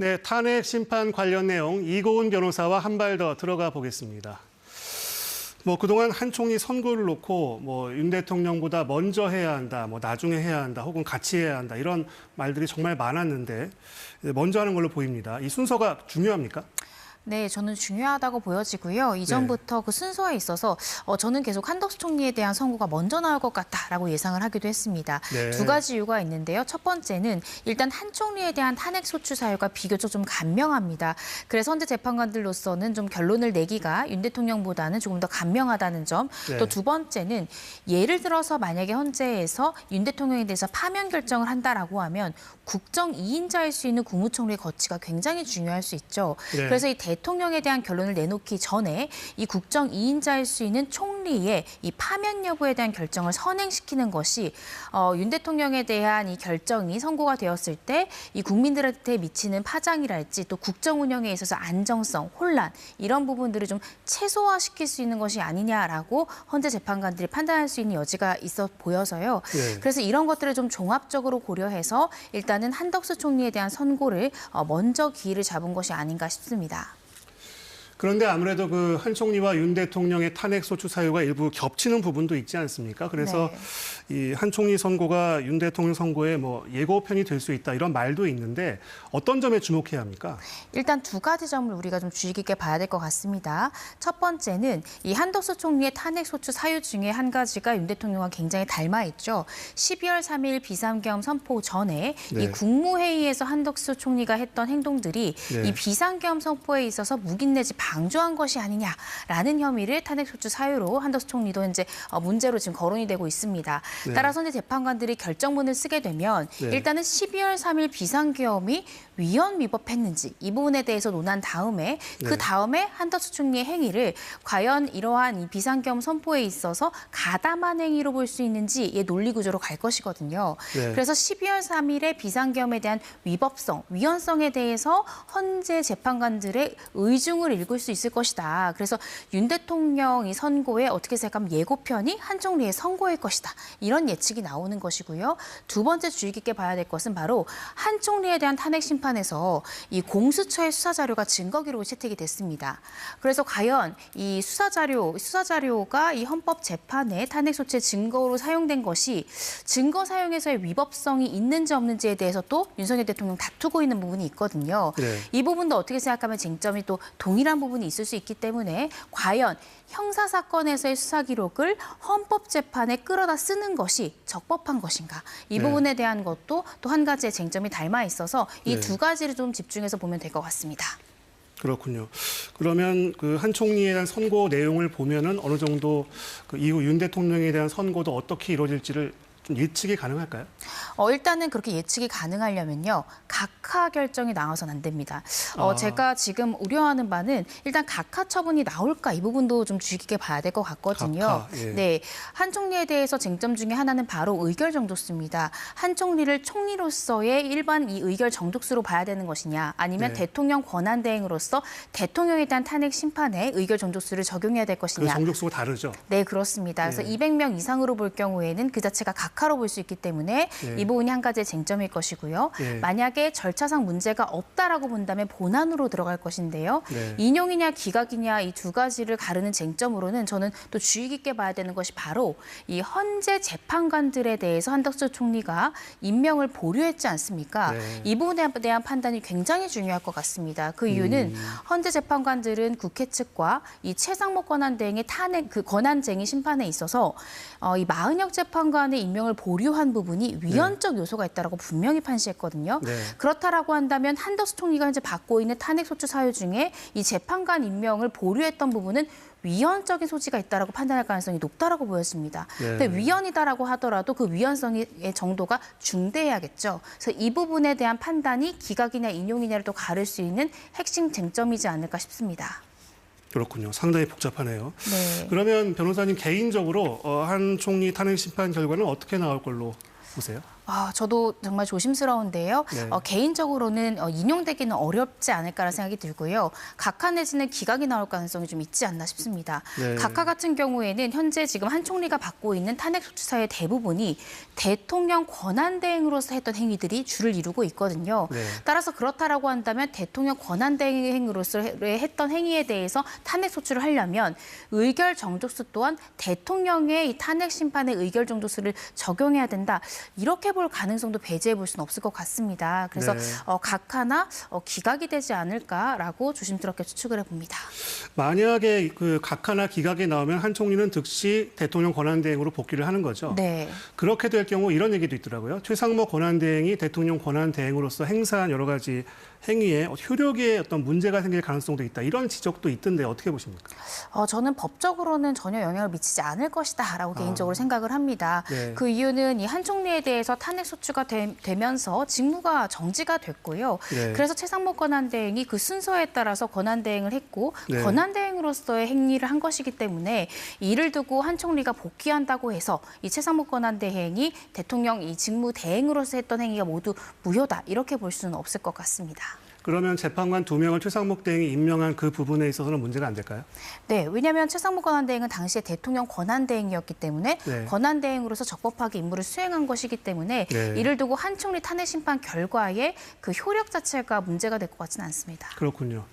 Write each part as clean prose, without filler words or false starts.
네, 탄핵 심판 관련 내용 이고은 변호사와 한 발 더 들어가 보겠습니다. 그동안 한 총리 선고를 놓고 윤 대통령보다 먼저 해야 한다, 나중에 해야 한다, 혹은 같이 해야 한다 이런 말들이 정말 많았는데 먼저 하는 걸로 보입니다. 이 순서가 중요합니까? 네, 저는 중요하다고 보여지고요. 이전부터 그 순서에 있어서 저는 계속 한덕수 총리에 대한 선고가 먼저 나올 것 같다라고 예상을 하기도 했습니다. 네. 두 가지 이유가 있는데요. 첫 번째는 일단 한 총리에 대한 탄핵 소추 사유가 비교적 좀 간명합니다. 그래서 현재 재판관들로서는 좀 결론을 내기가 윤 대통령보다는 조금 더 간명하다는 점. 네. 또 두 번째는 예를 들어서 만약에 헌재에서 윤 대통령에 대해서 파면 결정을 한다라고 하면 국정 2인자일 수 있는 국무총리의 거치가 굉장히 중요할 수 있죠. 네. 그래서 이 대통령에 대한 결론을 내놓기 전에 이 국정 2인자일 수 있는 총리의 이 파면 여부에 대한 결정을 선행시키는 것이 윤 대통령에 대한 이 결정이 선고가 되었을 때 이 국민들한테 미치는 파장이랄지 또 국정 운영에 있어서 안정성, 혼란 이런 부분들을 좀 최소화시킬 수 있는 것이 아니냐라고 헌재 재판관들이 판단할 수 있는 여지가 있어 보여서요. 네. 그래서 이런 것들을 좀 종합적으로 고려해서 일단은 한덕수 총리에 대한 선고를 먼저 기일을 잡은 것이 아닌가 싶습니다. 그런데 아무래도 그 한 총리와 윤 대통령의 탄핵 소추 사유가 일부 겹치는 부분도 있지 않습니까? 그래서 이 한 총리 선고가 윤 대통령 선고의 예고편이 될 수 있다 이런 말도 있는데 어떤 점에 주목해야 합니까? 일단 두 가지 점을 우리가 좀 주의 깊게 봐야 될 것 같습니다. 첫 번째는 이 한덕수 총리의 탄핵 소추 사유 중에 한 가지가 윤 대통령과 굉장히 닮아 있죠. 12월 3일 비상계엄 선포 전에 네. 이 국무회의에서 한덕수 총리가 했던 행동들이 네. 이 비상계엄 선포에 있어서 묵인 내지 방조한 것이 아니냐라는 혐의를 탄핵 소추 사유로 한덕수 총리도 이제 문제로 지금 거론이 되고 있습니다. 네. 따라서 이제 재판관들이 결정문을 쓰게 되면 네. 일단은 12월 3일 비상계엄이 위헌 위법했는지 이 부분에 대해서 논한 다음에 그 다음에 한덕수 총리의 행위를 과연 이러한 이 비상계엄 선포에 있어서 가담한 행위로 볼 수 있는지의 논리 구조로 갈 것이거든요. 네. 그래서 12월 3일의 비상계엄에 대한 위법성, 위헌성에 대해서 헌재 재판관들의 의중을 읽을 수 있을 것이다. 그래서 윤 대통령이 선고에 어떻게 생각하면 예고편이 한 총리의 선고일 것이다. 이런 예측이 나오는 것이고요. 두 번째 주의 깊게 봐야 될 것은 바로 한 총리에 대한 탄핵 심판에서 이 공수처의 수사 자료가 증거 기록으로 채택이 됐습니다. 그래서 과연 이 수사 자료가 이 헌법 재판에 탄핵 소추의 증거로 사용된 것이 증거 사용에서의 위법성이 있는지 없는지에 대해서 또 윤석열 대통령 다투고 있는 부분이 있거든요. 네. 이 부분도 어떻게 생각하면 쟁점이 또 동일한 부분이 있을 수 있기 때문에 과연 형사 사건에서의 수사 기록을 헌법 재판에 끌어다 쓰는 것이 적법한 것인가? 이 부분에 대한 것도 또 한 가지의 쟁점이 닮아 있어서 이 두 가지를 좀 집중해서 보면 될 것 같습니다. 그렇군요. 그러면 그 한 총리에 대한 선고 내용을 보면은 어느 정도 그 이후 윤 대통령에 대한 선고도 어떻게 이루어질지를 좀 예측이 가능할까요? 일단은 그렇게 예측이 가능하려면요. 각하 결정이 나와서는 안 됩니다. 제가 지금 우려하는 바는 일단 각하 처분이 나올까 이 부분도 좀 주의 깊게 봐야 될 것 같거든요. 각하, 예. 네, 한 총리에 대해서 쟁점 중에 하나는 바로 의결 정족수입니다. 한 총리를 총리로서의 일반 이 의결 정족수로 봐야 되는 것이냐 아니면 네. 대통령 권한 대행으로서 대통령에 대한 탄핵 심판에 의결 정족수를 적용해야 될 그 것이냐. 정족수가 다르죠. 네, 그렇습니다. 그래서 예. 200명 이상으로 볼 경우에는 그 자체가 각하로 볼 수 있기 때문에 예. 이 부분이 한 가지의 쟁점일 것이고요. 예. 만약에 절차상 문제가 없다라고 본다면 본안으로 들어갈 것인데요. 네. 인용이냐 기각이냐 이 두 가지를 가르는 쟁점으로는 저는 또 주의 깊게 봐야 되는 것이 바로 이 헌재 재판관들에 대해서 한덕수 총리가 임명을 보류했지 않습니까? 네. 이 부분에 대한 판단이 굉장히 중요할 것 같습니다. 그 이유는 헌재 재판관들은 국회 측과 이 최상목 권한대행의 탄핵 그 권한쟁의 심판에 있어서 이 마은혁 재판관의 임명을 보류한 부분이 위헌적 요소가 있다라고 분명히 판시했거든요. 네. 그렇다라고 한다면 한덕수 총리가 현재 받고 있는 탄핵 소추 사유 중에 이 재판관 임명을 보류했던 부분은 위헌적인 소지가 있다라고 판단할 가능성이 높다라고 보였습니다. 네. 근데 위헌이다라고 하더라도 그 위헌성의 정도가 중대해야겠죠. 그래서 이 부분에 대한 판단이 기각이냐 인용이냐를 또 가를 수 있는 핵심 쟁점이지 않을까 싶습니다. 그렇군요. 상당히 복잡하네요. 네. 그러면 변호사님 개인적으로 한 총리 탄핵 심판 결과는 어떻게 나올 걸로 보세요? 저도 정말 조심스러운데요. 네. 개인적으로는 인용되기는 어렵지 않을까라는 생각이 들고요. 각하 내지는 기각이 나올 가능성이 좀 있지 않나 싶습니다. 네. 각하 같은 경우에는 현재 지금 한 총리가 받고 있는 탄핵 소추사의 대부분이 대통령 권한대행으로서 했던 행위들이 주를 이루고 있거든요. 네. 따라서 그렇다라고 한다면 대통령 권한대행으로서 했던 행위에 대해서 탄핵 소추를 하려면 의결 정족수 또한 대통령의 이 탄핵 심판의 의결 정족수를 적용해야 된다. 이렇게 볼 가능성도 배제해 볼 수는 없을 것 같습니다. 그래서 네. 각하나 기각이 되지 않을까라고 조심스럽게 추측을 해봅니다. 만약에 그 각하나 기각이 나오면 한 총리는 즉시 대통령 권한대행으로 복귀를 하는 거죠. 네. 그렇게 될 경우 이런 얘기도 있더라고요. 최상목 권한대행이 대통령 권한대행으로서 행사한 여러 가지 행위에 효력에 어떤 문제가 생길 가능성도 있다. 이런 지적도 있던데 어떻게 보십니까? 저는 법적으로는 전혀 영향을 미치지 않을 것이다라고 개인적으로 생각을 합니다. 네. 그 이유는 이 한 총리에 대해서 탄핵 소추가 되면서 직무가 정지가 됐고요. 네. 그래서 최상목 권한대행이 그 순서에 따라서 권한대행을 했고 네. 권한대행으로서의 행위를 한 것이기 때문에 이를 두고 한 총리가 복귀한다고 해서 이 최상목 권한대행이 대통령 이 직무 대행으로서 했던 행위가 모두 무효다 이렇게 볼 수는 없을 것 같습니다. 그러면 재판관 2명을 최상목 대행이 임명한 그 부분에 있어서는 문제가 안 될까요? 네, 왜냐하면 최상목 권한대행은 당시에 대통령 권한대행이었기 때문에 네. 권한대행으로서 적법하게 임무를 수행한 것이기 때문에 네. 이를 두고 한 총리 탄핵 심판 결과에 그 효력 자체가 문제가 될 것 같지는 않습니다. 그렇군요.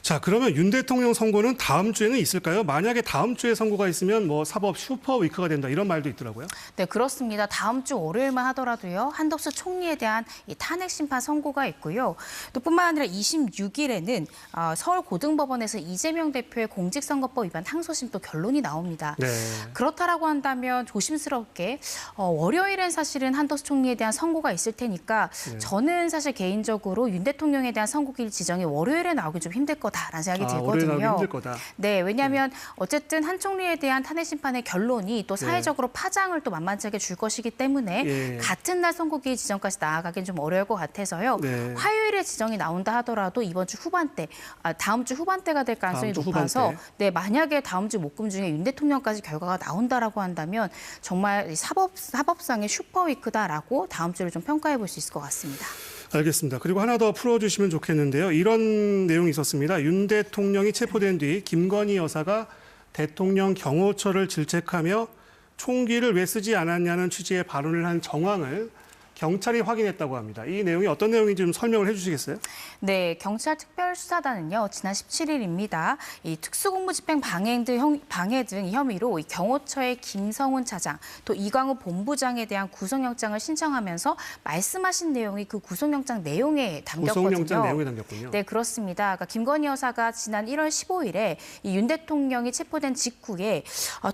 자, 그러면 윤 대통령 선고는 다음 주에는 있을까요? 만약에 다음 주에 선고가 있으면 뭐 사법 슈퍼 위크가 된다 이런 말도 있더라고요. 네, 그렇습니다. 다음 주 월요일만 하더라도요. 한덕수 총리에 대한 이 탄핵 심판 선고가 있고요. 또 뿐만 아니라 26일에는 서울고등법원에서 이재명 대표의 공직선거법 위반 항소심 또 결론이 나옵니다. 네. 그렇다라고 한다면 조심스럽게 월요일엔 사실은 한덕수 총리에 대한 선고가 있을 테니까 네. 저는 사실 개인적으로 윤 대통령에 대한 선고일 지정이 월요일에 나오기 좀 힘들 거다라는 생각이 월요일 나오기 들거든요. 힘들 거다. 네, 왜냐하면 어쨌든 한 총리에 대한 탄핵 심판의 결론이 또 사회적으로 파장을 또 만만치 않게 줄 것이기 때문에 예. 같은 날 선고일 지정까지 나아가긴 좀 어려울 것 같아서요. 네. 화요일에 지정이 나온다 하더라도 이번 주 후반대, 다음 주 후반대가 될 가능성이 다음 주 높아서 후반대. 네, 만약에 다음 주 목금 중에 윤 대통령까지 결과가 나온다라고 한다면 정말 사법상의 슈퍼위크다라고 다음 주를 좀 평가해 볼 수 있을 것 같습니다. 알겠습니다. 그리고 하나 더 풀어주시면 좋겠는데요. 이런 내용이 있었습니다. 윤 대통령이 체포된 뒤 김건희 여사가 대통령 경호처를 질책하며 총기를 왜 쓰지 않았냐는 취지의 발언을 한 정황을 경찰이 확인했다고 합니다. 이 내용이 어떤 내용인지 좀 설명을 해주시겠어요? 네, 경찰 특별수사단은요, 지난 17일입니다. 이 특수공무집행 방해 등 혐의로 이 경호처의 김성훈 차장, 또 이광우 본부장에 대한 구속영장을 신청하면서 말씀하신 내용이 그 구속영장 내용에 담겼거든요. 구속영장 내용에 담겼군요. 네, 그렇습니다. 그러니까 김건희 여사가 지난 1월 15일에 이 윤 대통령이 체포된 직후에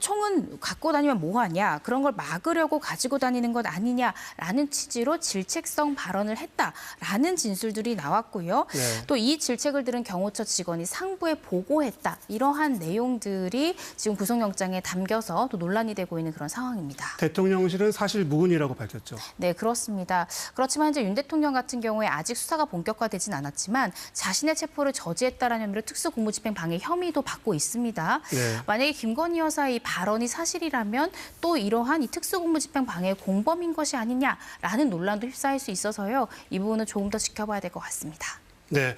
총은 갖고 다니면 뭐하냐, 그런 걸 막으려고 가지고 다니는 것 아니냐라는 취지로 질책성 발언을 했다라는 진술들이 나왔고요. 네. 또 이 질책을 들은 경호처 직원이 상부에 보고했다. 이러한 내용들이 지금 구속영장에 담겨서 또 논란이 되고 있는 그런 상황입니다. 대통령실은 사실 무근이라고 밝혔죠. 네, 그렇습니다. 그렇지만 이제 윤 대통령 같은 경우에 아직 수사가 본격화되진 않았지만 자신의 체포를 저지했다라는 혐의로 특수공무집행 방해 혐의도 받고 있습니다. 네. 만약에 김건희 여사의 이 발언이 사실이라면 또 이러한 이 특수공무집행 방해의 공범인 것이 아니냐라는 논란도 휩싸일 수 있어서요. 이 부분은 조금 더 지켜봐야 될 것 같습니다. 네.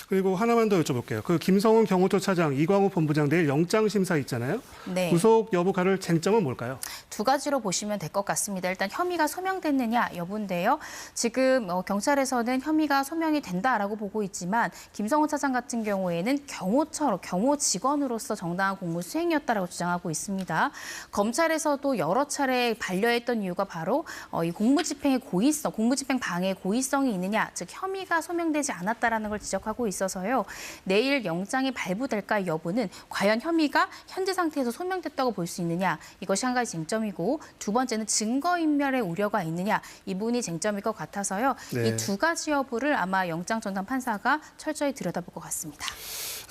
그리고 하나만 더 여쭤볼게요. 그 김성훈 경호처 차장, 이광우 본부장 내일 영장 심사 있잖아요. 네. 구속 여부 가를 쟁점은 뭘까요? 두 가지로 보시면 될 것 같습니다. 일단 혐의가 소명됐느냐 여부인데요. 지금 경찰에서는 혐의가 소명이 된다라고 보고 있지만 김성훈 차장 같은 경우에는 경호 직원으로서 정당한 공무 수행이었다라고 주장하고 있습니다. 검찰에서도 여러 차례 반려했던 이유가 바로 이 공무집행의 고의성, 공무집행 방해의 고의성이 있느냐, 즉 혐의가 소명되지 않았다라는 걸 지적하고 있어서요. 내일 영장이 발부될까 여부는 과연 혐의가 현재 상태에서 소명됐다고 볼 수 있느냐, 이것이 한 가지 쟁점이고 두 번째는 증거인멸의 우려가 있느냐, 이 부분이 쟁점일 것 같아서요. 네. 이 두 가지 여부를 아마 영장 전담 판사가 철저히 들여다볼 것 같습니다.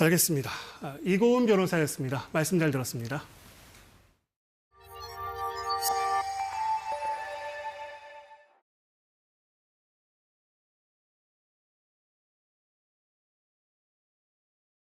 알겠습니다. 이고은 변호사였습니다. 말씀 잘 들었습니다.